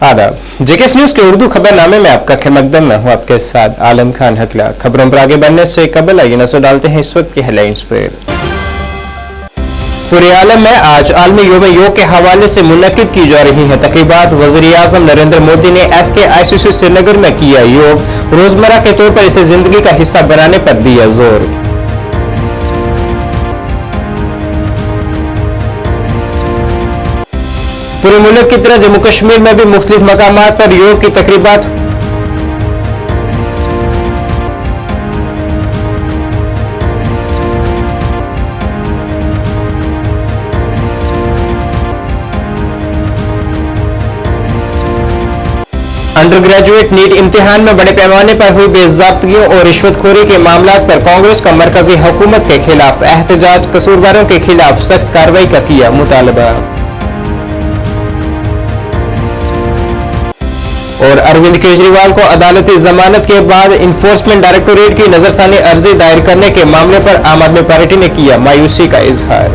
आदाब। JKS news के उर्दू खबरनामे में आपका खैर मकदम। मैं हूं आपके साथ आलम खान हकला। खबरों पर आगे बढ़ने से कबल आइए नजर डालते हैं इस वक्त की हेडलाइंस पर। पूरे आलम में आज आलमी योग के हवाले से मुनक्किद की जा रही है तकरीबात। वज़ीर-ए-आज़म नरेंद्र मोदी ने SKICC श्रीनगर में किया योग। रोजमर्रा के तौर पर इसे जिंदगी का हिस्सा बनाने पर दिया जोर। पूरे मुल्क की तरह जम्मू कश्मीर में भी मुख्तलिफ मकामात पर योग की तकरीबात। अंडर ग्रेजुएट नीट इम्तिहान में बड़े पैमाने पर हुई बेज़ाब्तियों और रिश्वतखोरी के मामलात पर कांग्रेस का मरकजी हुकूमत के खिलाफ एहतजाज। कसूरवारों के खिलाफ सख्त कार्रवाई का किया मुतालबा। और अरविंद केजरीवाल को अदालती जमानत के बाद इन्फोर्समेंट डायरेक्टोरेट की नजरसानी अर्जी दायर करने के मामले पर आम आदमी पार्टी ने किया मायूसी का इजहार।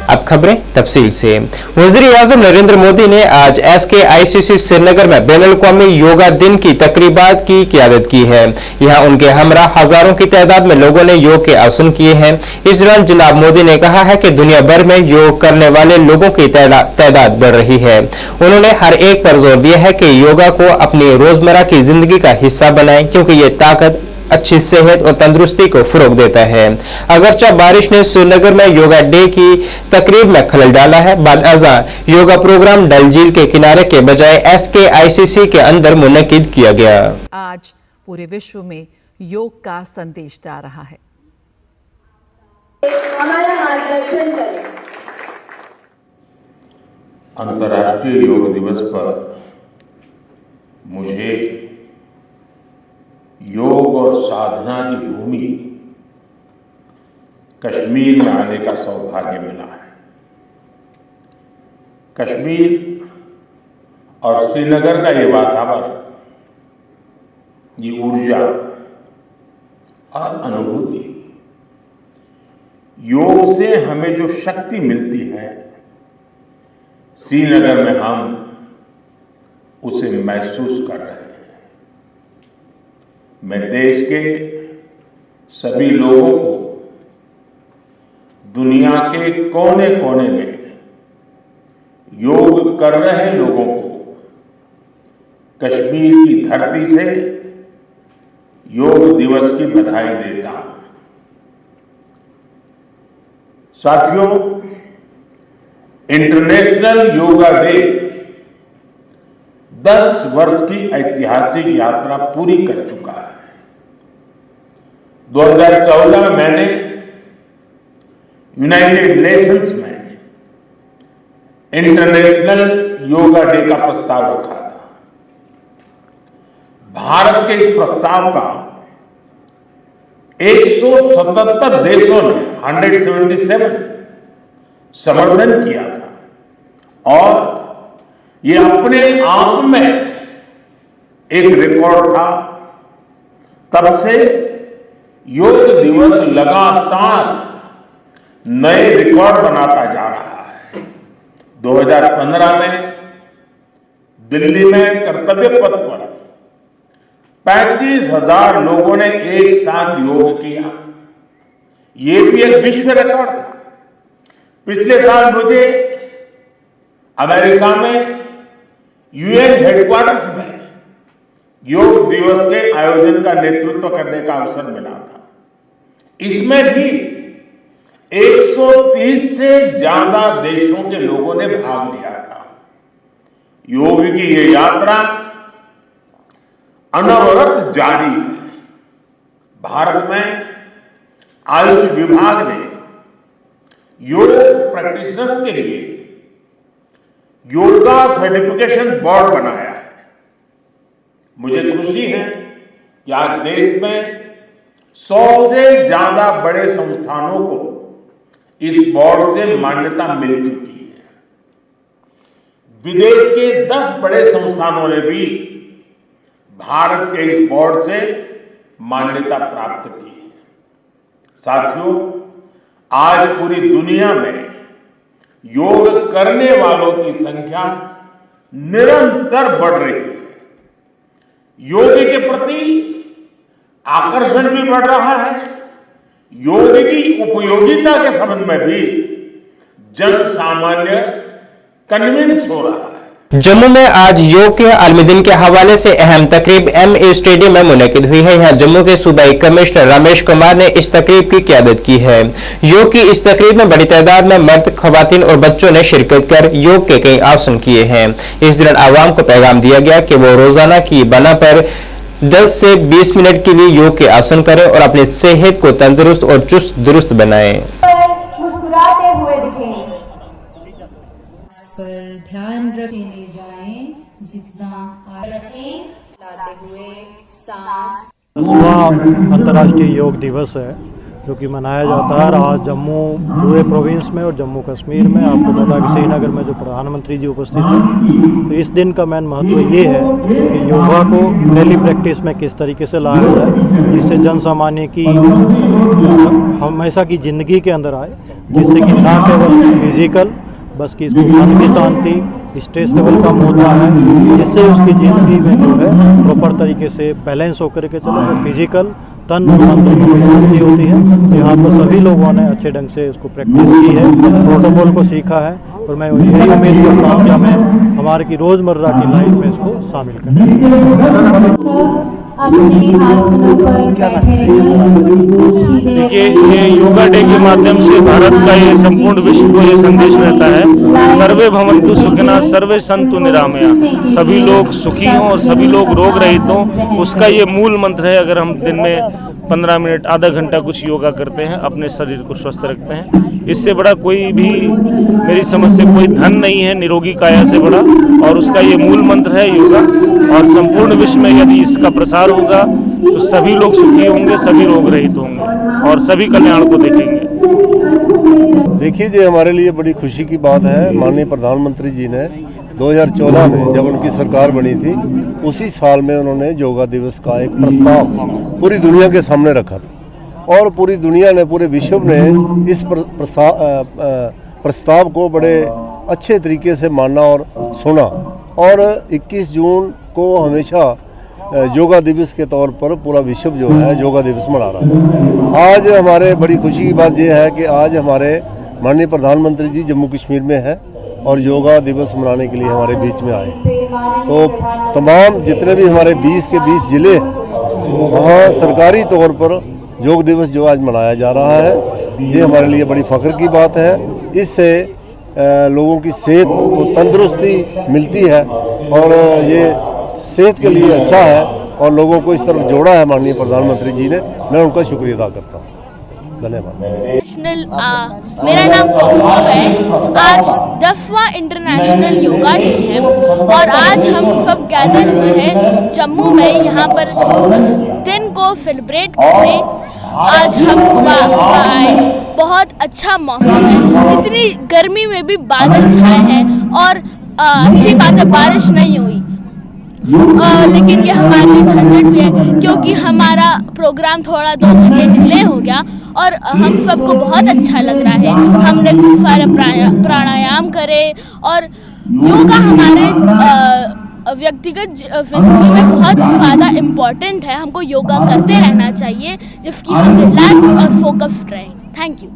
अब खबरें तफसील से। वज़ीर-ए-आज़म नरेंद्र मोदी ने आज SKICC श्रीनगर में बैनुल-अक़वामी योगा दिन की तकरीबात की क़ियादत की है। यहाँ उनके हमरा हजारों की तादाद में लोगों ने योग के आसन किए हैं। इस दौरान जनाब मोदी ने कहा है कि दुनिया भर में योग करने वाले लोगों की तादाद बढ़ रही है। उन्होंने हर एक पर जोर दिया है कि योगा को अपनी रोजमर्रा की जिंदगी का हिस्सा बनाएं, क्योंकि ये ताकत अच्छी सेहत और तंदुरुस्ती को फरोग देता है। अगरचा बारिश ने श्रीनगर में योगा डे की तकरीब में खलल डाला है। बाद अज़ां योगा प्रोग्राम डल झील के किनारे के बजाय SKICC के अंदर मुनक्किद किया गया। आज पूरे विश्व में योग का संदेश जा रहा है। हमारा मार्गदर्शन करें। अंतर्राष्ट्रीय योग दिवस पर मुझे योग और साधना की भूमि कश्मीर में आने का सौभाग्य मिला है। कश्मीर और श्रीनगर का ये वातावरण, ये ऊर्जा और अनुभूति, योग से हमें जो शक्ति मिलती है, श्रीनगर में हम उसे महसूस कर रहे हैं। मैं देश के सभी लोगों को, दुनिया के कोने कोने में योग कर रहे लोगों को कश्मीर की धरती से योग दिवस की बधाई देता हूं। साथियों, इंटरनेशनल योगा डे 10 वर्ष की ऐतिहासिक यात्रा पूरी कर चुका है। 2014 में मैंने यूनाइटेड नेशंस में इंटरनेशनल योगा डे का प्रस्ताव रखा था। भारत के इस प्रस्ताव का 177 देशों ने 177 समर्थन किया था और ये अपने आप में एक रिकॉर्ड था। तब से योग दिवस लगातार नए रिकॉर्ड बनाता जा रहा है। 2015 में दिल्ली में कर्तव्य पथ पर 35,000 लोगों ने एक साथ योग किया। ये भी एक विश्व रिकॉर्ड था। पिछले साल मुझे अमेरिका में UN हेडक्वार्टर्स में योग दिवस के आयोजन का नेतृत्व करने का अवसर मिला था। इसमें भी 130 से ज्यादा देशों के लोगों ने भाग लिया था। योग की ये यात्रा अनवरत जारी है। भारत में आयुष विभाग ने योग प्रैक्टिशनर्स के लिए योगा सर्टिफिकेशन बोर्ड बनाया है। मुझे खुशी है कि आज देश में 100 से ज्यादा बड़े संस्थानों को इस बोर्ड से मान्यता मिल चुकी है। विदेश के 10 बड़े संस्थानों ने भी भारत के इस बोर्ड से मान्यता प्राप्त की है। साथियों, आज पूरी दुनिया में योग करने वालों की संख्या निरंतर बढ़ रही है। योग के प्रति आकर्षण भी बढ़ रहा है। योग की उपयोगिता के संबंध में भी जन सामान्य कन्विंस हो रहा है। जम्मू में आज योग के आलमी दिन के हवाले से अहम तकरीब MA स्टेडियम में मुनक्किद हुई है। यहाँ जम्मू के सूबाई कमिश्नर रमेश कुमार ने इस तकरीब की क़यादत की है। योग की इस तकरीब में बड़ी तादाद में मर्द, खवातीन और बच्चों ने शिरकत कर योग के कई आसन किए हैं। इस दौरान आवाम को पैगाम दिया गया कि वो रोजाना की बना पर 10 से 20 मिनट के लिए योग के आसन करें और अपनी सेहत को तंदुरुस्त और चुस्त दुरुस्त बनाएं। मुस्कुराते हुए दिखें। पर ध्यान रखने जाएं, जितना रखें, लाते हुए सांस। 10वां अंतर्राष्ट्रीय योग दिवस है जो कि मनाया जाता है। आज जम्मू पूरे प्रोविंस में और जम्मू कश्मीर में, आपको पता है कि श्रीनगर में जो प्रधानमंत्री जी उपस्थित हैं, तो इस दिन का मेन महत्व ये है कि योगा को डेली प्रैक्टिस में किस तरीके से लाया जाए जिससे जन सामान्य की हमेशा की ज़िंदगी के अंदर आए, जिससे कि ना केवल फिजिकल बस कि इसको मन की शांति, स्ट्रेस लेवल कम होता है, जिससे उसकी ज़िंदगी में जो है प्रॉपर तरीके से बैलेंस होकर के चले और फिजिकल तन और मन दोनों की शांति होती है। तो यहाँ पर सभी लोगों ने अच्छे ढंग से इसको प्रैक्टिस की है, प्रोटोकॉल को सीखा है और मैं यही उम्मीद करता हूँ कि हमें हमारे की रोज़मर्रा की लाइफ में इसको शामिल करें। देखिए, ये योगा डे के माध्यम से भारत का ये संपूर्ण विश्व को ये संदेश रहता है, सर्वे भवन्तु सुखिनः सर्वे सन्तु निरामया, सभी लोग सुखी हों और सभी लोग रोग रहित हों। उसका ये मूल मंत्र है। अगर हम दिन में 15 मिनट, आधा घंटा कुछ योगा करते हैं, अपने शरीर को स्वस्थ रखते हैं, इससे बड़ा कोई भी मेरी समझ से कोई धन नहीं है निरोगी काया से बड़ा, और उसका ये मूल मंत्र है योगा। और संपूर्ण विश्व में यदि इसका प्रसार होगा तो सभी लोग सुखी होंगे, सभी रोग रहित होंगे और सभी कल्याण को देखेंगे। देखिए, ये हमारे लिए बड़ी खुशी की बात है। माननीय प्रधानमंत्री जी ने 2014 में जब उनकी सरकार बनी थी, उसी साल में उन्होंने योगा दिवस का एक प्रस्ताव पूरी दुनिया के सामने रखा था और पूरी दुनिया ने, पूरे विश्व ने इस प्रस्ताव को बड़े अच्छे तरीके से माना और सुना और 21 जून को हमेशा योगा दिवस के तौर पर पूरा विश्व जो है योगा दिवस मना रहा है। आज हमारे बड़ी खुशी की बात यह है कि आज हमारे माननीय प्रधानमंत्री जी जम्मू कश्मीर में है और योगा दिवस मनाने के लिए हमारे बीच में आए। तो तमाम जितने भी हमारे 20 के 20 जिले वहाँ सरकारी तौर पर योग दिवस जो आज मनाया जा रहा है, ये हमारे लिए बड़ी फ़ख्र की बात है। इससे लोगों की सेहत को तंदुरुस्ती मिलती है और ये सेहत के लिए अच्छा है और लोगों को इस तरफ जोड़ा है माननीय प्रधानमंत्री जी ने। मैं उनका शुक्रिया अदा करता हूँ। धन्यवाद। मेरा नाम कौशल है। आज 10वां इंटरनेशनल योगा डे है और आज हम सब गैदर हुए हैं जम्मू में, यहाँ पर उस दिन को सेलिब्रेट करने। आज हम सुबह आए, बहुत अच्छा मौसम है, इतनी गर्मी में भी बादल छाए हैं और अच्छी बात है बारिश नहीं हुई, लेकिन ये हमारे लिए झंझट भी है क्योंकि हमारा प्रोग्राम थोड़ा 2 घंटे डिले हो गया और हम सबको बहुत अच्छा लग रहा है। हमने खूब सारे प्राणायाम करे और योगा हमारे व्यक्तिगत जिंदगी में बहुत ज़्यादा इम्पोर्टेंट है। हमको योगा करते रहना चाहिए जिसकी हम रिलैक्स और फोकस्ड रहें। Thank you.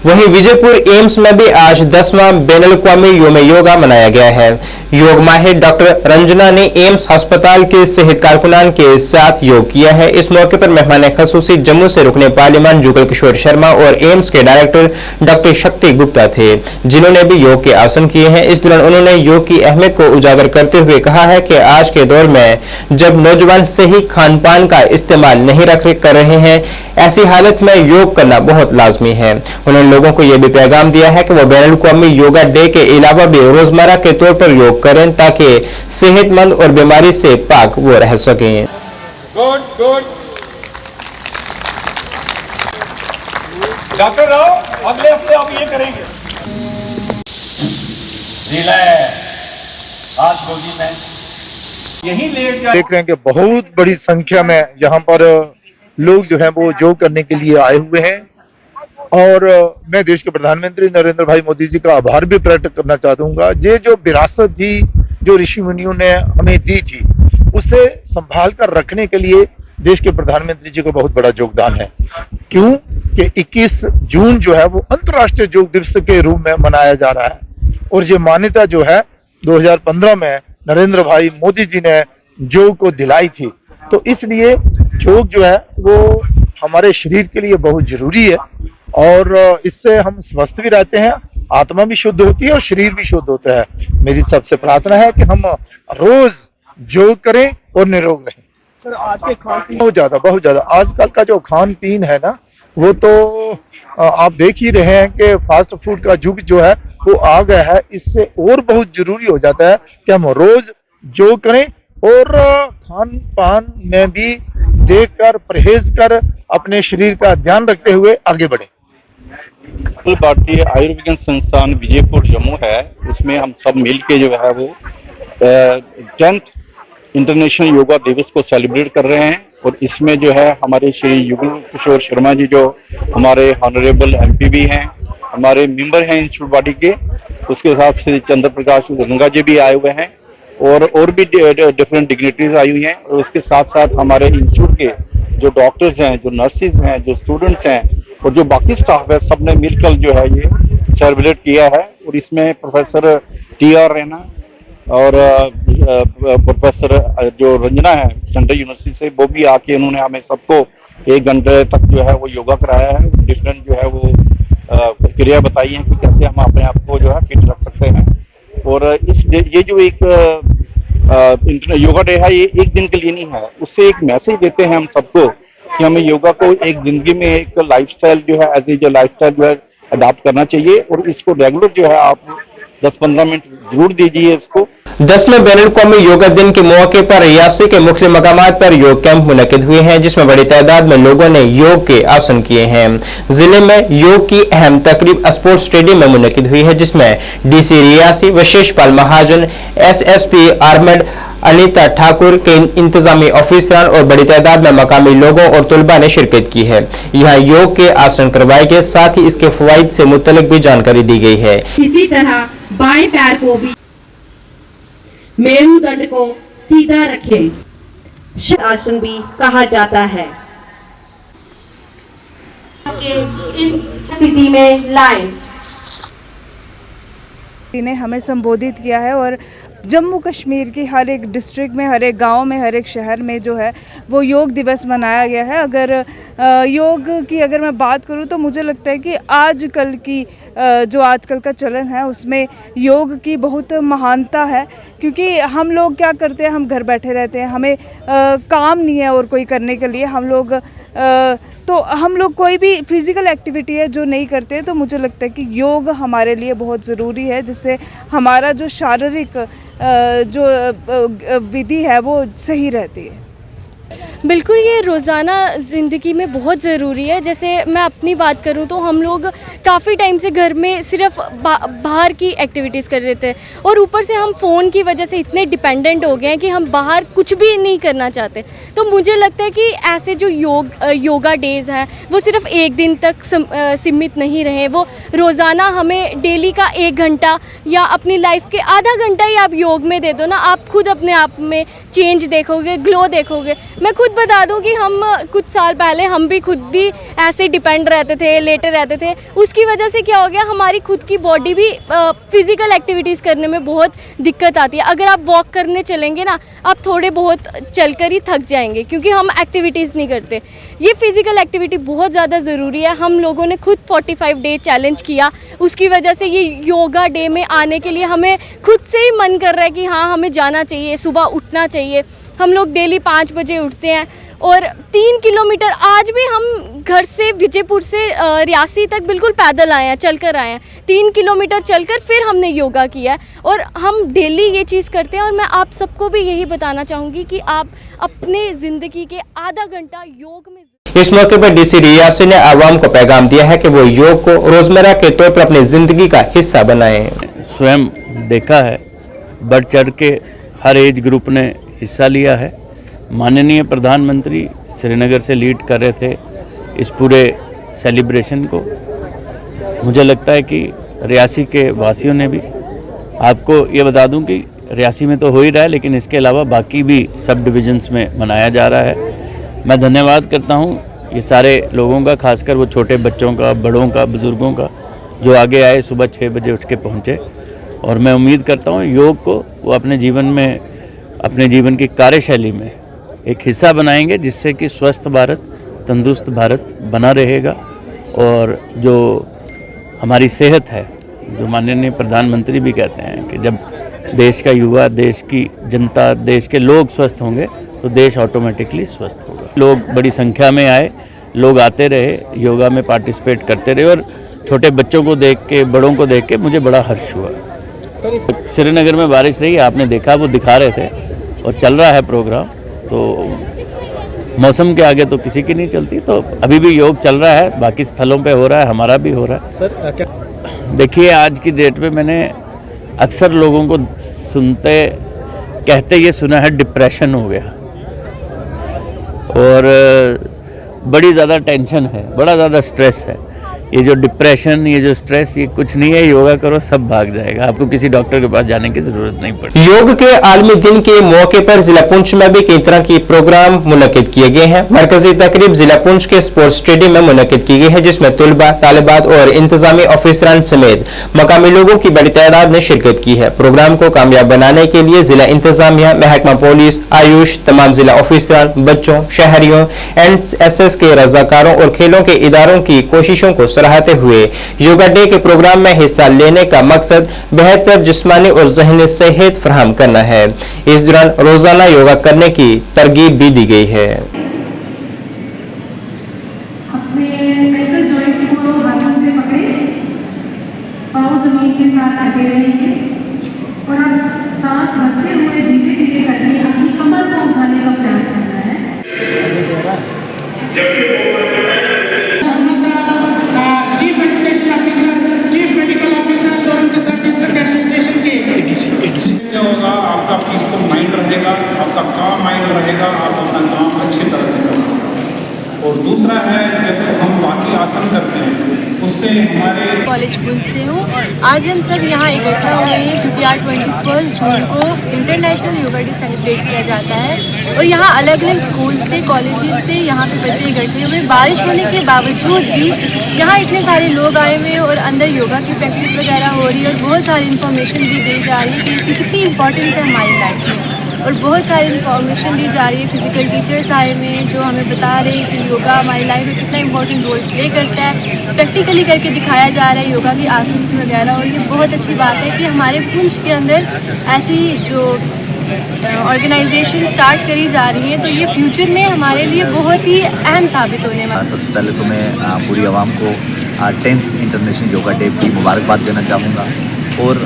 वहीं विजयपुर एम्स में भी आज 10वां बैनुल-अक़वामी योम योगा मनाया गया है। योग माहिर डॉक्टर रंजना ने एम्स अस्पताल के सेहत कारकुनान के साथ योग किया है। इस मौके पर मेहमान खसूसी जम्मू से रुकने पार्लियामान जुगल किशोर शर्मा और एम्स के डायरेक्टर डॉक्टर शक्ति गुप्ता थे, जिन्होंने भी योग के आसन किए हैं। इस दौरान उन्होंने योग की अहमियत को उजागर करते हुए कहा है कि आज के दौर में जब नौजवान सही खान पान का इस्तेमाल नहीं कर रहे हैं, ऐसी हालत में योग करना बहुत लाजमी है। उन्होंने लोगों को यह भी पैगाम दिया है कि वो बैनुल-अक़वामी योगा डे के अलावा भी रोजमर्रा के तौर पर योग करें ताकि सेहतमंद और बीमारी से पाक वो रह सकें। गुड। डॉक्टर राव अगले हफ्ते आप ये करेंगे। आज रोगी में यही लेट देख रहे हैं कि बहुत बड़ी संख्या में यहाँ पर लोग जो है वो योग करने के लिए आए हुए हैं। और मैं देश के प्रधानमंत्री नरेंद्र भाई मोदी जी का आभार भी प्रकट करना चाहूंगा। ये जो विरासत थी, जो ऋषि मुनियों ने हमें दी थी, उसे संभाल कर रखने के लिए देश के प्रधानमंत्री जी को बहुत बड़ा योगदान है। क्यों कि 21 जून जो है वो अंतर्राष्ट्रीय योग दिवस के रूप में मनाया जा रहा है और ये मान्यता जो है 2015 में नरेंद्र भाई मोदी जी ने योग को दिलाई थी। तो इसलिए योग जो है वो हमारे शरीर के लिए बहुत जरूरी है और इससे हम स्वस्थ भी रहते हैं, आत्मा भी शुद्ध होती है और शरीर भी शुद्ध होता है। मेरी सबसे प्रार्थना है कि हम रोज योग करें और निरोग रहें। सर, आज के खान पीन बहुत ज्यादा आजकल का जो खान पीन है ना, वो तो आप देख ही रहे हैं कि फास्ट फूड का युग जो है वो आ गया है। इससे और बहुत जरूरी हो जाता है कि हम रोज योग करें और खान पान में भी देखकर परहेज कर अपने शरीर का ध्यान रखते हुए आगे बढ़े। अखिल भारतीय आयुर्विज्ञान संस्थान विजयपुर जम्मू है, उसमें हम सब मिल के जो है वो 10th इंटरनेशनल योगा दिवस को सेलिब्रेट कर रहे हैं। और इसमें जो है हमारे श्री युगल किशोर शर्मा जी जो हमारे ऑनरेबल MP भी हैं, हमारे मेंबर हैं इंस्टीट्यूट बॉडी के, उसके साथ श्री चंद्र प्रकाश गंगा जी भी आए हुए हैं और भी डिफरेंट डिग्निटरीज आई हुई हैं। और उसके साथ साथ हमारे इंस्टीट्यूट के जो डॉक्टर्स हैं, जो नर्सिस हैं, जो स्टूडेंट्स हैं और जो बाकी स्टाफ है, सबने मिलकर जो है ये सेलिब्रेट किया है। और इसमें प्रोफेसर TR रैना और प्रोफेसर जो रंजना है सेंट्रल यूनिवर्सिटी से, वो भी आके उन्होंने हमें सबको 1 घंटे तक जो है वो योगा कराया है। डिफरेंट जो है वो प्रक्रिया बताई है कि कैसे हम अपने आप को जो है फिट रख सकते हैं। और ये जो एक योगा डे है, ये एक दिन के लिए नहीं है, उससे एक मैसेज देते हैं हम सबको कि हमें योगा को एक जिंदगी में एक लाइफस्टाइल जो है एज ए लाइफस्टाइल जो है अडॉप्ट करना चाहिए। और इसको रेगुलर जो है आप 10-15 मिनट जरूर दीजिए इसको। 10वें बैनुल-अक़वामी योगा दिन के मौके पर रियासी के मुख्तलिफ मकामात पर योग कैंप मुनक्किद हुए हैं, जिसमें बड़ी तादाद में लोगों ने योग के आसन किए हैं। जिले में योग की अहम तकरीब स्पोर्ट्स स्टेडियम में मुनक्किद हुई है, जिसमें DC रियासी विशेष पाल महाजन, SSP आर्मड अनीता ठाकुर के इंतजामी ऑफिसरान और बड़ी तादाद में मकामी लोगों और तुलबा ने शिरकत की है। यहाँ योग के आसन करवाए गए, साथ ही इसके फवाइद से मुतल्लिक भी जानकारी दी गई है। इसी तरह बाएं पैर को भी मेरुदंड को सीधा रखें, आसन भी कहा जाता है। इन स्थिति में लाएं। ने हमें संबोधित किया है और जम्मू कश्मीर की हर एक डिस्ट्रिक्ट में, हर एक गांव में, हर एक शहर में जो है वो योग दिवस मनाया गया है। अगर योग की अगर मैं बात करूं तो मुझे लगता है कि आजकल की जो आजकल का चलन है उसमें योग की बहुत महानता है, क्योंकि हम लोग क्या करते हैं, हम घर बैठे रहते हैं, हमें काम नहीं है और कोई करने के लिए, हम लोग कोई भी फिज़िकल एक्टिविटी है जो नहीं करते। तो मुझे लगता है कि योग हमारे लिए बहुत ज़रूरी है, जिससे हमारा जो शारीरिक जो विधि है वो सही रहती है। बिल्कुल, ये रोज़ाना ज़िंदगी में बहुत ज़रूरी है। जैसे मैं अपनी बात करूं तो हम लोग काफ़ी टाइम से घर में सिर्फ बाहर की एक्टिविटीज़ कर रहे थे और ऊपर से हम फ़ोन की वजह से इतने डिपेंडेंट हो गए हैं कि हम बाहर कुछ भी नहीं करना चाहते। तो मुझे लगता है कि ऐसे जो योगा डेज़ हैं वो सिर्फ एक दिन तक सीमित नहीं रहे, वो रोज़ाना हमें डेली का 1 घंटा या अपनी लाइफ के आधा घंटा ही आप योग में दे दो ना, आप खुद अपने आप में चेंज देखोगे, ग्लो देखोगे। मैं खुद बता दूं कि हम कुछ साल पहले हम भी खुद भी ऐसे डिपेंड रहते थे, लेटे रहते थे। उसकी वजह से क्या हो गया, हमारी खुद की बॉडी भी फिज़िकल एक्टिविटीज़ करने में बहुत दिक्कत आती है। अगर आप वॉक करने चलेंगे ना, आप थोड़े बहुत चलकर ही थक जाएंगे, क्योंकि हम एक्टिविटीज़ नहीं करते। ये फिज़िकल एक्टिविटी बहुत ज़्यादा ज़रूरी है। हम लोगों ने खुद 45 डे चैलेंज किया, उसकी वजह से ये योगा डे में आने के लिए हमें खुद से ही मन कर रहा है कि हाँ, हमें जाना चाहिए, सुबह उठना चाहिए। हम लोग डेली 5 बजे उठते हैं और 3 किलोमीटर आज भी हम घर से विजयपुर से रियासी तक बिल्कुल पैदल आए हैं, चलकर आए हैं। 3 किलोमीटर चलकर फिर हमने योगा किया है और हम डेली ये चीज़ करते हैं। और मैं आप सबको भी यही बताना चाहूँगी कि आप अपने ज़िंदगी के आधा घंटा योग में। इस मौके पर DC रियासी ने आवाम को पैगाम दिया है कि वो योग को रोजमर्रा के तौर पर अपनी जिंदगी का हिस्सा बनाएं। स्वयं देखा है, बढ़ चढ़ के हर एज ग्रुप ने हिस्सा लिया है माननीय प्रधानमंत्री श्रीनगर से लीड कर रहे थे इस पूरे सेलिब्रेशन को। मुझे लगता है कि रियासी के वासियों ने भी, आपको ये बता दूं कि रियासी में तो हो ही रहा है, लेकिन इसके अलावा बाकी भी सब डिविजन्स में मनाया जा रहा है। मैं धन्यवाद करता हूँ ये सारे लोगों का, खासकर वो छोटे बच्चों का, बड़ों का, बुज़ुर्गों का, जो आगे आए, सुबह 6 बजे उठ के पहुँचे। और मैं उम्मीद करता हूँ योग को वो अपने जीवन में, अपने जीवन की कार्यशैली में एक हिस्सा बनाएंगे, जिससे कि स्वस्थ भारत, तंदुरुस्त भारत बना रहेगा। और जो हमारी सेहत है, जो माननीय प्रधानमंत्री भी कहते हैं कि जब देश का युवा, देश की जनता, देश के लोग स्वस्थ होंगे तो देश ऑटोमेटिकली स्वस्थ होगा। लोग बड़ी संख्या में आए, लोग आते रहे, योगा में पार्टिसिपेट करते रहे, और छोटे बच्चों को देख के, बड़ों को देख के मुझे बड़ा हर्ष हुआ। श्रीनगर में बारिश रही, आपने देखा, वो दिखा रहे थे, और चल रहा है प्रोग्राम। तो मौसम के आगे तो किसी की नहीं चलती, तो अभी भी योग चल रहा है, बाकी स्थलों पे हो रहा है, हमारा भी हो रहा है। सर क्या देखिए, आज की डेट में मैंने अक्सर लोगों को सुनते कहते ये सुना है डिप्रेशन हो गया, और बड़ी ज़्यादा टेंशन है, बड़ा ज़्यादा स्ट्रेस है। ये जो डिप्रेशन, ये जो स्ट्रेस, ये कुछ नहीं है। योगा करो, सब भाग जाएगा, आपको किसी डॉक्टर के पास जाने की जरूरत नहीं पड़ती। योग के आलमी दिन के मौके पर जिला पुंछ में भी कई तरह के प्रोग्राम मुनक्किद किए गए हैं। मरकजी तकरीब जिला पुंछ के स्पोर्ट्स स्टेडियम में मुनक्किद की गई है, जिसमें तुलबा, तालिबात और इंतजामी ऑफिसरान समेत मकामी लोगों की बड़ी तादाद ने शिरकत की है। प्रोग्राम को कामयाब बनाने के लिए जिला इंतजामिया, महकमा पुलिस, आयुष, तमाम जिला ऑफिसरान, बच्चों, शहरियों, NSS के रजाकारों और खेलों के इदारों की कोशिशों को सराहते हुए योगा डे के प्रोग्राम में हिस्सा लेने का मकसद बेहतर जिस्मानी और ज़हनी सेहत फराहम करना है। इस दौरान रोजाना योगा करने की तरगीब भी दी गई है। अपने एंकल जॉइंट को हाथों से पकड़े, पाँव जमीन के साथ आगे रहेंगे, और आप सांस भरते हुए धीरे धीरे करके अपनी कमर को उठाने का प्रयास करना है। क्या होगा, आपका पीसफुल माइंड रहेगा, आपका काम माइंड रहेगा, आप अपना काम अच्छी तरह से कर सकते। और दूसरा है, जब हम बाकी आसन करते हैं उससे हमारे कॉलेज पुंछ से हूँ। आज हम सब यहाँ इकट्ठा हुए हैं क्योंकि आज 21 जून को इंटरनेशनल योगा डे सेलिब्रेट किया जाता है, और यहाँ अलग अलग स्कूल से, कॉलेजेस से यहाँ पे बच्चे इकट्ठे हुए। बारिश होने के बावजूद भी यहाँ इतने सारे लोग आए हुए हैं, और अंदर योगा की प्रैक्टिस वगैरह हो रही है, और बहुत सारी इन्फॉर्मेशन भी दी जा रही है कि इसकी कितनी इंपॉर्टेंस है हमारी लाइफ में, और बहुत सारी इन्फॉर्मेशन दी जा रही है। फिजिकल टीचर्स आए हुए हैं जो हमें बता रहे हैं कि योगा हमारी लाइफ में कितना इंपॉर्टेंट रोल प्ले करता है। प्रैक्टिकली करके दिखाया जा रहा है योगा की आसन वगैरह, और ये बहुत अच्छी बात है कि हमारे पुंछ के अंदर ऐसी जो ऑर्गेनाइजेशन स्टार्ट करी जा रही है, तो ये फ्यूचर में हमारे लिए बहुत ही अहम साबित होने वाला है। सबसे पहले तो मैं पूरी आवाम को 10th इंटरनेशनल योगा डे की मुबारकबाद देना चाहूँगा। और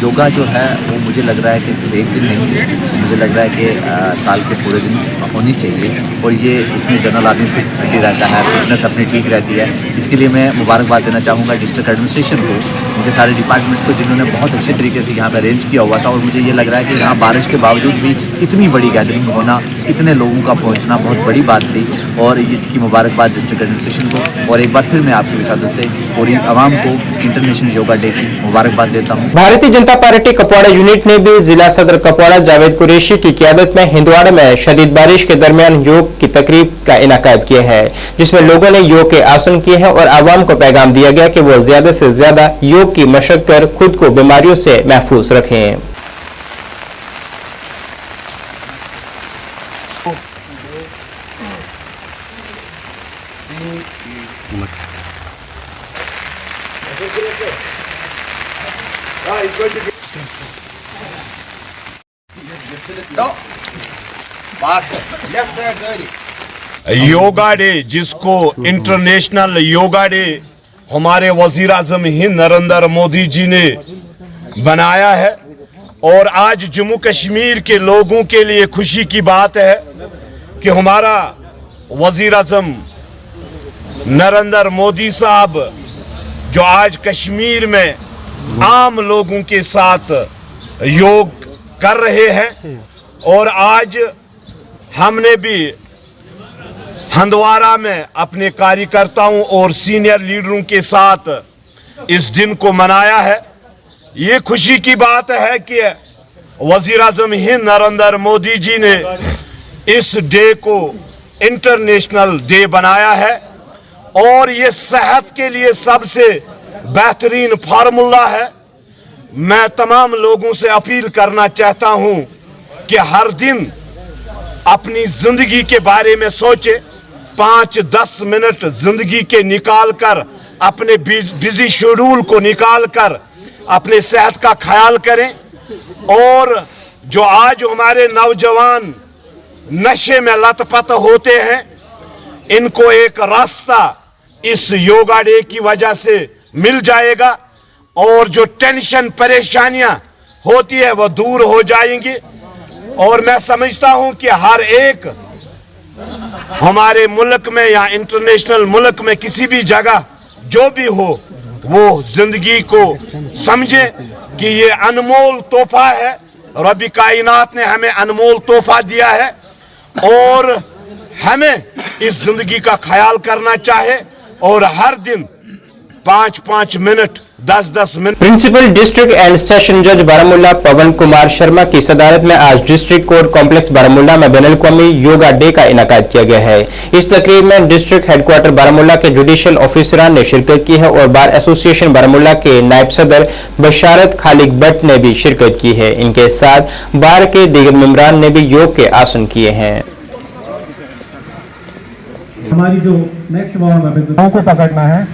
योगा जो है वो मुझे लग रहा है कि सिर्फ एक दिन नहीं है, मुझे लग रहा है कि साल के पूरे दिन होनी चाहिए, और ये इसमें जनरल आदमी फिट रहता है, फिटनेस अपनी ठीक रहती है। इसके लिए मैं मुबारकबाद देना चाहूँगा डिस्ट्रिक्ट एडमिनिस्ट्रेशन को, उनके सारे डिपार्टमेंट्स को, जिन्होंने बहुत अच्छे तरीके से यहाँ पर अरेंज किया हुआ था। और मुझे ये लग रहा है कि यहाँ बारिश के बावजूद भी इतनी बड़ी गैदरिंग होना, इतने लोगों का पहुँचना बहुत बड़ी बात थी, और इसकी मुबारकबाद डिस्ट्रिक्ट एडमिनिस्ट्रेशन को। और एक बार फिर मैं आपकी विसादत से पूरी आवाम को इंटरनेशनल योगा डे की मुबारकबाद देता हूँ। भारतीय जनता पार्टी कपवाड़ा यूनिट ने भी जिला सदर कपवाड़ा जावेद कुरैशी की क़ियादत में हिंदवाड़ा में शदीद बारिश के दरमियान योग की तकरीब का इनाकाद किया है, जिसमें लोगों ने योग के आसन किए हैं और आवाम को पैगाम दिया गया कि वो ज्यादा से ज्यादा योग की मशक कर खुद को बीमारियों से महफूज रखें। योगा डे, जिसको इंटरनेशनल योगा डे हमारे वजीर आजम हिंद नरेंद्र मोदी जी ने बनाया है, और आज जम्मू कश्मीर के लोगों के लिए खुशी की बात है कि हमारा वजीर आजम नरेंद्र मोदी साहब जो आज कश्मीर में आम लोगों के साथ योग कर रहे हैं, और आज हमने भी हंदवारा में अपने कार्यकर्ताओं और सीनियर लीडरों के साथ इस दिन को मनाया है। ये खुशी की बात है कि वज़ीर-ए-आज़म हिंद नरेंद्र मोदी जी ने इस डे को इंटरनेशनल डे बनाया है और ये सेहत के लिए सबसे बेहतरीन फार्मूला है। मैं तमाम लोगों से अपील करना चाहता हूं कि हर दिन अपनी जिंदगी के बारे में सोचें, 5-10 मिनट जिंदगी के निकाल कर अपने बिजी शेड्यूल को निकाल कर अपने सेहत का ख्याल करें। और जो आज हमारे नौजवान नशे में लतपत होते हैं, इनको एक रास्ता इस योगा डे की वजह से मिल जाएगा और जो टेंशन परेशानियां होती है वो दूर हो जाएंगी। और मैं समझता हूं कि हर एक हमारे मुल्क में या इंटरनेशनल मुल्क में किसी भी जगह जो भी हो, वो जिंदगी को समझे कि ये अनमोल तोहफा है। रब्बी कायनात ने हमें अनमोल तोहफा दिया है और हमें इस जिंदगी का ख्याल करना चाहे और हर दिन 5-5 minute 10-10 minute. Principal district and session जज बारामूला पवन कुमार शर्मा की सदारत में आज डिस्ट्रिक्ट कोर्ट कॉम्प्लेक्स बारामूला में बैनुल-अक़वामी योगा डे का इनेकाद किया गया है। इस तकरीब में डिस्ट्रिक्ट हेडक्वार्टर बारामूला के जुडिशियल ऑफिसरान ने शिरकत की है और बार एसोसिएशन बारामूला के नायब सदर बशारत खालिक भट्ट ने भी शिरकत की है। इनके साथ बार के दीगर मेंबरान ने भी योग के आसन किए हैं। हमारी जो नेक्स्ट वार्म को पकड़ना है,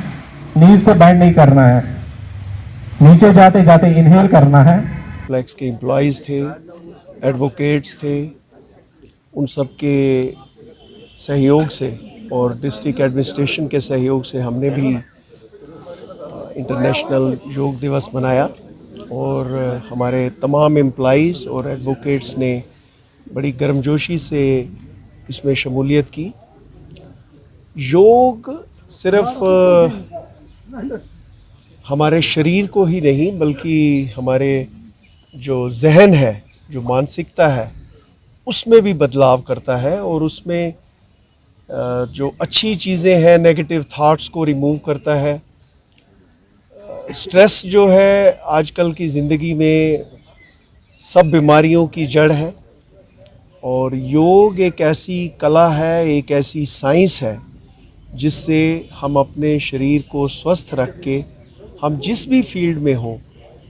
नीज पे बैंड नहीं करना है, नीचे जाते जाते इनहेल करना है। फ्लैक्स के एम्प्लॉयज़ थे, एडवोकेट्स थे, उन सब के सहयोग से और डिस्ट्रिक्ट एडमिनिस्ट्रेशन के सहयोग से हमने भी इंटरनेशनल योग दिवस मनाया और हमारे तमाम एम्प्लॉयज़ और एडवोकेट्स ने बड़ी गर्मजोशी से इसमें शमूलियत की। योग सिर्फ हमारे शरीर को ही नहीं बल्कि हमारे जो जहन है, जो मानसिकता है, उसमें भी बदलाव करता है और उसमें जो अच्छी चीज़ें हैं, नेगेटिव थॉट्स को रिमूव करता है। स्ट्रेस जो है आजकल की ज़िंदगी में सब बीमारियों की जड़ है और योग एक ऐसी कला है, एक ऐसी साइंस है जिससे हम अपने शरीर को स्वस्थ रख के हम जिस भी फील्ड में हों,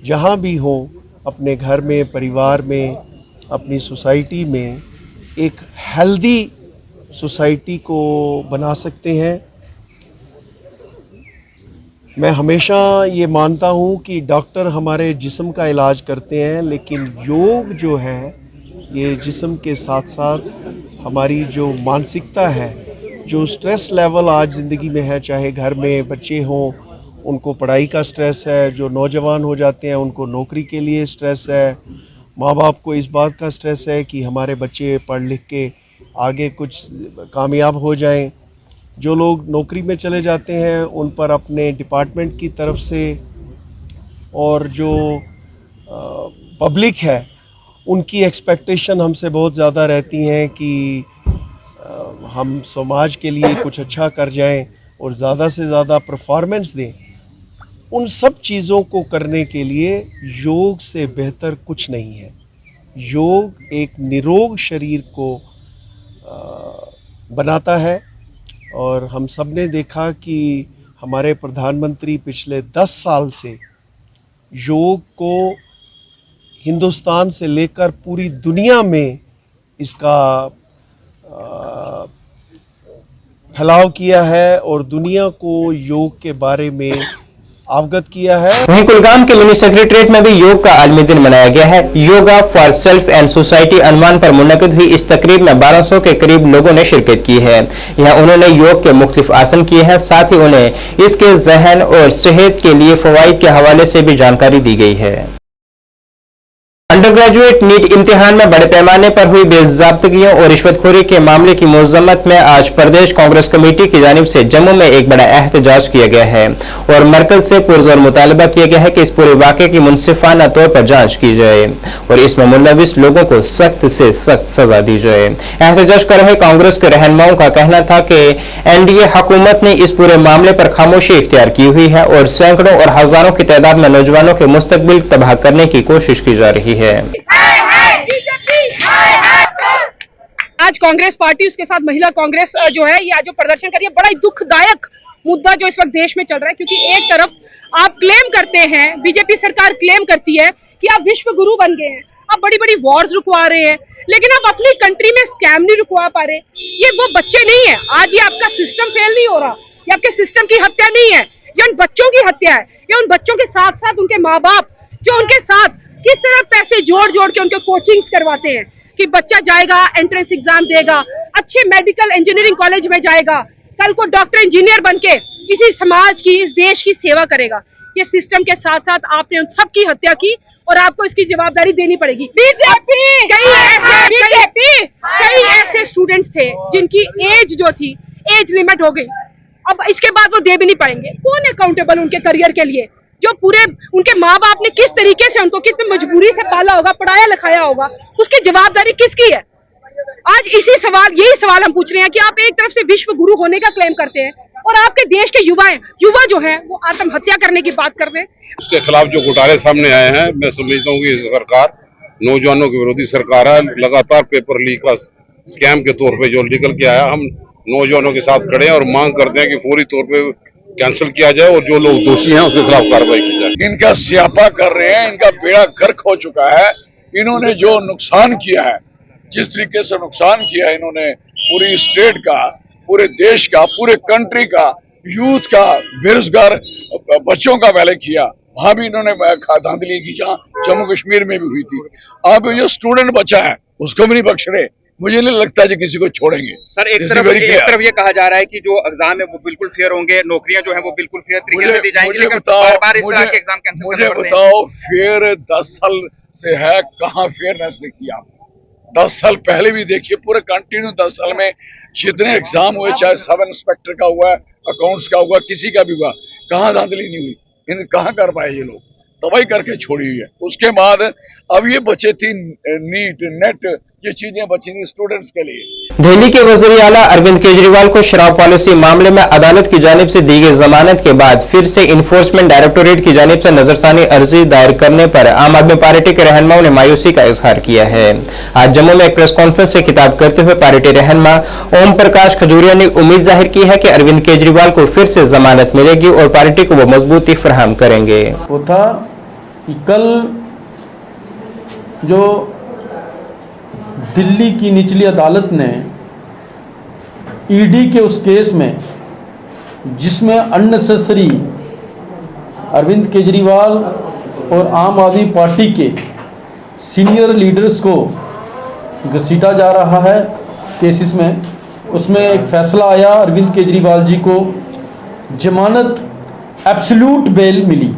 जहाँ भी हों, अपने घर में, परिवार में, अपनी सोसाइटी में एक हेल्दी सोसाइटी को बना सकते हैं। मैं हमेशा ये मानता हूँ कि डॉक्टर हमारे जिस्म का इलाज करते हैं, लेकिन योग जो है ये जिस्म के साथ साथ हमारी जो मानसिकता है, जो स्ट्रेस लेवल आज ज़िंदगी में है, चाहे घर में बच्चे हों उनको पढ़ाई का स्ट्रेस है, जो नौजवान हो जाते हैं उनको नौकरी के लिए स्ट्रेस है, माँ बाप को इस बात का स्ट्रेस है कि हमारे बच्चे पढ़ लिख के आगे कुछ कामयाब हो जाएं। जो लोग नौकरी में चले जाते हैं उन पर अपने डिपार्टमेंट की तरफ से और जो पब्लिक है उनकी एक्सपेक्टेशन हमसे बहुत ज़्यादा रहती हैं कि हम समाज के लिए कुछ अच्छा कर जाएं और ज़्यादा से ज़्यादा परफॉर्मेंस दें। उन सब चीज़ों को करने के लिए योग से बेहतर कुछ नहीं है। योग एक निरोग शरीर को बनाता है और हम सब ने देखा कि हमारे प्रधानमंत्री पिछले 10 साल से योग को हिंदुस्तान से लेकर पूरी दुनिया में इसका फैलाव किया है और दुनिया को योग के बारे में अवगत किया है। वहीं कुलगाम के मिनी सेक्रेटरीट में भी योग का आलमी दिन मनाया गया है। Yoga for self and society अनवान पर मुनक़िद हुई इस तकरीब में 1200 के करीब लोगों ने शिरकत की है। यहाँ उन्होंने योग के मुख्तलिफ आसन किए हैं, साथ ही उन्हें इसके जहन और सेहत के लिए फवाइद के हवाले से भी जानकारी दी गई है। अंडर ग्रेजुएट नीट इम्तिहान में बड़े पैमाने पर हुई बेज़ाब्तगियों और रिश्वतखोरी के मामले की मज़म्मत में आज प्रदेश कांग्रेस कमेटी की जानिब से जम्मू में एक बड़ा एहतजाज किया गया है और मरकज से पुरज़ोर मुतालबा किया गया है कि इस पूरे वाक़े की मुनसिफाना तौर पर जांच की जाए और इसमें मुलविस लोगों को सख्त से सख्त सजा दी जाए। एहतजाज कर रहे कांग्रेस के रहनुमाओं का कहना था कि NDA हुकूमत ने इस पूरे मामले पर खामोशी इख्तियार की हुई है और सैकड़ों और हजारों की तादाद में नौजवानों के मुस्तकबिल तबाह करने की कोशिश की जा रही है। आज कांग्रेस पार्टी उसके साथ महिला कांग्रेस जो है ये आज जो प्रदर्शन कर रही है, बड़ा ही दुखदायक मुद्दा जो इस वक्त देश में चल रहा है, क्योंकि एक तरफ आप क्लेम करते हैं, बीजेपी सरकार क्लेम करती है कि आप विश्व गुरु बन गए हैं, आप बड़ी बड़ी वॉर्स रुकवा रहे हैं, लेकिन आप अपनी कंट्री में स्कैम नहीं रुकवा पा रहे। ये वो बच्चे नहीं है, आज ये आपका सिस्टम फेल नहीं हो रहा, ये आपके सिस्टम की हत्या नहीं है, ये उन बच्चों की हत्या है। ये उन बच्चों के साथ साथ उनके माँ बाप जो उनके साथ किस तरह पैसे जोड़ जोड़ के उनके कोचिंग्स करवाते हैं कि बच्चा जाएगा, एंट्रेंस एग्जाम देगा, अच्छे मेडिकल इंजीनियरिंग कॉलेज में जाएगा, कल को डॉक्टर इंजीनियर बनके इसी समाज की, इस देश की सेवा करेगा। ये सिस्टम के साथ साथ आपने उन सब की हत्या की और आपको इसकी जवाबदारी देनी पड़ेगी। बीजेपी कई ऐसे स्टूडेंट्स थे जिनकी एज जो थी, एज लिमिट हो गई, अब इसके बाद वो दे भी नहीं पाएंगे। कौन अकाउंटेबल उनके करियर के लिए? जो पूरे उनके माँ बाप ने किस तरीके से उनको कितनी मजबूरी से पाला होगा, पढ़ाया लिखाया होगा, उसकी जवाबदारी किसकी है? आज यही सवाल हम पूछ रहे हैं कि आप एक तरफ से विश्व गुरु होने का क्लेम करते हैं और आपके देश के युवा जो है वो आत्महत्या करने की बात कर रहे हैं। उसके खिलाफ जो घोटाले सामने आए हैं, मैं समझता हूँ कि सरकार नौजवानों की विरोधी सरकार है। लगातार पेपर लीक का स्कैम के तौर पे जो निकल के आया, हम नौजवानों के साथ खड़े हैं और मांग करते हैं कि फौरी तौर पे कैंसिल किया जाए और जो लोग दोषी हैं उसके खिलाफ कार्रवाई की जाए। इनका स्यापा कर रहे हैं, इनका बेड़ा गर्क हो चुका है। इन्होंने जो नुकसान किया है, जिस तरीके से नुकसान किया है इन्होंने पूरी स्टेट का, पूरे देश का, पूरे कंट्री का, यूथ का, बेरोजगार बच्चों का पहले किया, वहां भी इन्होंने धांधली की जहाँ जम्मू कश्मीर में भी हुई थी। अब जो स्टूडेंट बचा है उसको भी नहीं बख्श रहे। मुझे नहीं लगता कि किसी को छोड़ेंगे। सर एक तरफ ये कहा जा रहा है कि जो एग्जाम है वो बिल्कुल फेयर होंगे, नौकरियां जो है वो बिल्कुल फेयर तरीके से दी जाएंगी, लेकिन बार-बार इस तरह के एग्जाम कैंसिल करने पड़ते हैं। मुझे बताओ, फेयर 10 साल से है, कहाँ फेयरनेस ने किया? 10 साल पहले भी देखिए, पूरे कंटिन्यू 10 साल में जितने एग्जाम हुए, चाहे सब इंस्पेक्टर का हुआ, अकाउंट्स का हुआ, किसी का भी हुआ, कहाँ धांधली नहीं हुई? इन्हें कहाँ कर पाए ये लोग? दवाई करके छोड़ी हुई है। उसके बाद अब ये बचे थी नीट, नेट, ये चीजें बची थी स्टूडेंट्स के लिए। दिल्ली के वज़ीर आला अरविंद केजरीवाल को शराब पॉलिसी मामले में अदालत की जानिब से दी गई जमानत के बाद फिर से इन्फोर्समेंट डायरेक्टोरेट की जानिब से नजरसानी अर्जी दायर करने पर आम आदमी पार्टी के रहनुमाओं ने मायूसी का इजहार किया है। आज जम्मू में एक प्रेस कॉन्फ्रेंस से खिताब करते हुए पार्टी रहनुमा ओम प्रकाश खजूरिया ने उम्मीद जाहिर की है कि अरविंद केजरीवाल को फिर से जमानत मिलेगी और पार्टी को वो मजबूती फराहम करेंगे। वो था कि कल जो दिल्ली की निचली अदालत ने ईडी के उस केस में, जिसमें अननेसेसरी अरविंद केजरीवाल और आम आदमी पार्टी के सीनियर लीडर्स को घसीटा जा रहा है केसेस में, उसमें एक फैसला आया, अरविंद केजरीवाल जी को जमानत एब्सोल्यूट बेल मिली।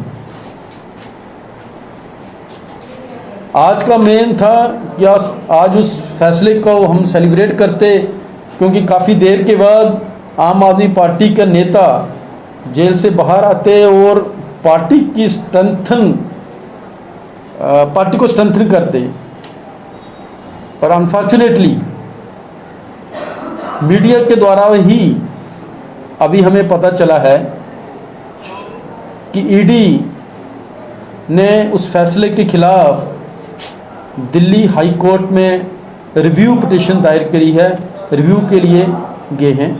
आज का मेन था कि आज उस फैसले को हम सेलिब्रेट करते, क्योंकि काफ़ी देर के बाद आम आदमी पार्टी का नेता जेल से बाहर आते और पार्टी को स्ट्रेंथन करते। पर अनफॉर्चुनेटली मीडिया के द्वारा ही अभी हमें पता चला है कि ईडी ने उस फैसले के खिलाफ दिल्ली हाई कोर्ट में रिव्यू पिटीशन दायर करी है, रिव्यू के लिए गए हैं।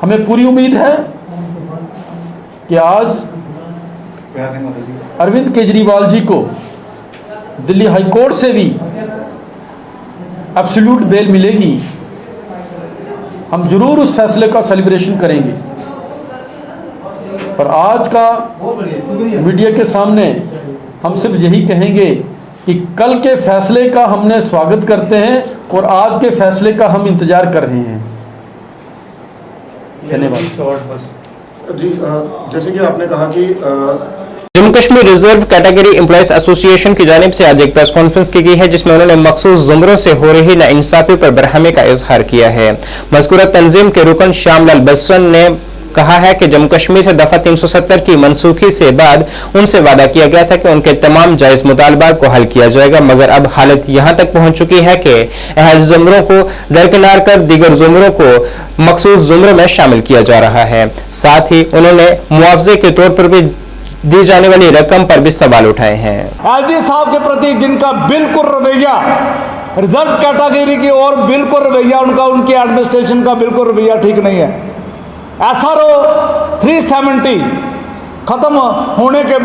हमें पूरी उम्मीद है कि आज अरविंद केजरीवाल जी को दिल्ली हाई कोर्ट से भी एब्सोल्यूट बेल मिलेगी। हम जरूर उस फैसले का सेलिब्रेशन करेंगे। पर आज का मीडिया के सामने हम सिर्फ यही कहेंगे कि कल के फैसले का हमने स्वागत करते हैं और आज के फैसले का हम इंतजार कर रहे हैं। धन्यवाद। जी, जैसे कि आपने कहा कि Jammu Kashmir reserve category employees association की जानिब से आज एक प्रेस कॉन्फ्रेंस की गई है, जिसमें उन्होंने मखसूस जुमरों से हो रही नाइंसाफी पर बरहमी का इजहार किया है। मज़कूरा तंजीम के रुकन श्यामलाल बसवन ने कहा है कि जम्मू कश्मीर से दफा 370 की मनसूखी से बाद उनसे वादा किया गया था कि उनके तमाम जायज मुतालबात को हल किया जाएगा, मगर अब हालत यहां तक पहुंच चुकी है कि अहल जुमरों को दरकिनार कर दीगर जुमरों को मखसूस जुमरों में शामिल किया जा रहा है। साथ ही उन्होंने मुआवजे के तौर पर भी दी जाने वाली रकम पर भी सवाल उठाए हैं। एलजी साहब के प्रति जिनका बिल्कुल रवैया रिजर्व कैटेगरी की और बिल्कुल रवैया उनके एडमिनिस्ट्रेशन का बिल्कुल रवैया ठीक नहीं है। SRO 370 खत्म होने के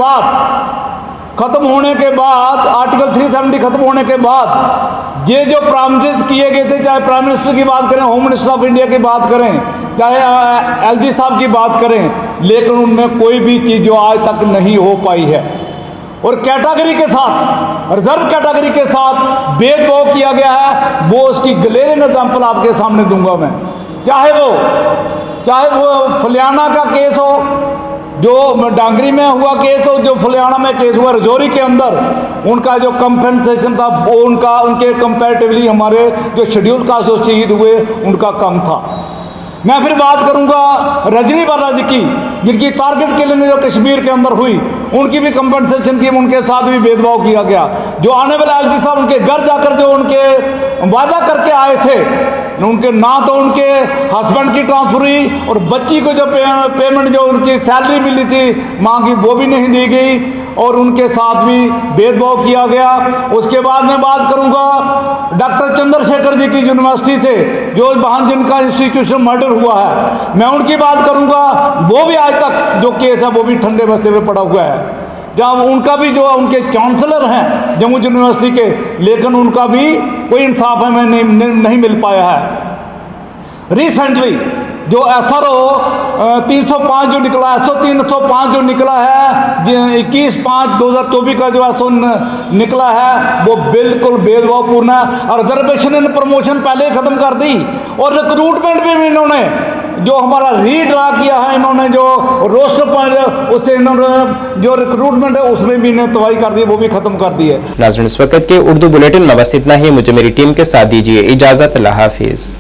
बाद आर्टिकल 370 खत्म होने के बाद ये जो प्रॉमिसेस किए गए थे, चाहे प्राइम मिनिस्टर की बात करें, होम मिनिस्टर ऑफ इंडिया की बात करें, चाहे LG साहब की बात करें, लेकिन उनमें कोई भी चीज़ जो आज तक नहीं हो पाई है। और कैटेगरी के साथ, रिजर्व कैटेगरी के साथ भेदभाव किया गया है, वो उसकी ग्लेरिंग एग्जाम्पल आपके सामने दूंगा मैं। चाहे वो फलियाना का केस हो, जो डांगरी में हुआ केस हो, जो फलियाना में केस हुआ, रजौरी के अंदर उनका जो कंपनसेशन था वो उनके कंपैरेटिवली हमारे जो शेड्यूल कास्ट जो शहीद हुए उनका कम था। मैं फिर बात करूंगा रजनी बालाजी की, जिनकी टारगेट किलिंग जो कश्मीर के अंदर हुई, उनकी भी कंपनसेशन की, उनके साथ भी भेदभाव किया गया। जो आने वाले LG साहब उनके घर जाकर जो उनके वादा करके आए थे, उनके ना तो उनके हस्बैंड की ट्रांसफर हुई और बच्ची को जो पेमेंट जो उनकी सैलरी मिली थी माँ की, वो भी नहीं दी गई और उनके साथ भी भेदभाव किया गया। उसके बाद मैं बात करूंगा डॉक्टर चंद्रशेखर जी की यूनिवर्सिटी से, जो वहाँ जिनका इंस्टीट्यूशन मर्डर हुआ है, मैं उनकी बात करूंगा। वो भी आज तक जो केस है वो भी ठंडे बस्ते में पड़ा हुआ है। जब उनका भी जो उनके चांसलर हैं जम्मू यूनिवर्सिटी के, लेकिन उनका भी कोई इंसाफ हमें नहीं मिल पाया है। रिसेंटली जो SRO 305 जो निकला, SO 305 जो निकला है 21/5/2024 का जो SO निकला है, वो बिल्कुल भेदभावपूर्ण है। और रिजर्वेशन एंड प्रमोशन पहले ही खत्म कर दी और रिक्रूटमेंट भी इन्होंने जो हमारा रीड्रा किया है, इन्होंने जो रोस्टर पर उससे इन्होंने जो रिक्रूटमेंट है उसमें भी इन्हें तबाही कर दी, वो भी खत्म कर दी है। नाज़रीन, इस वक्त के उर्दू बुलेटिन में बस इतना ही। मुझे मेरी टीम के साथ दीजिए इजाजत। अल्लाह हाफिज।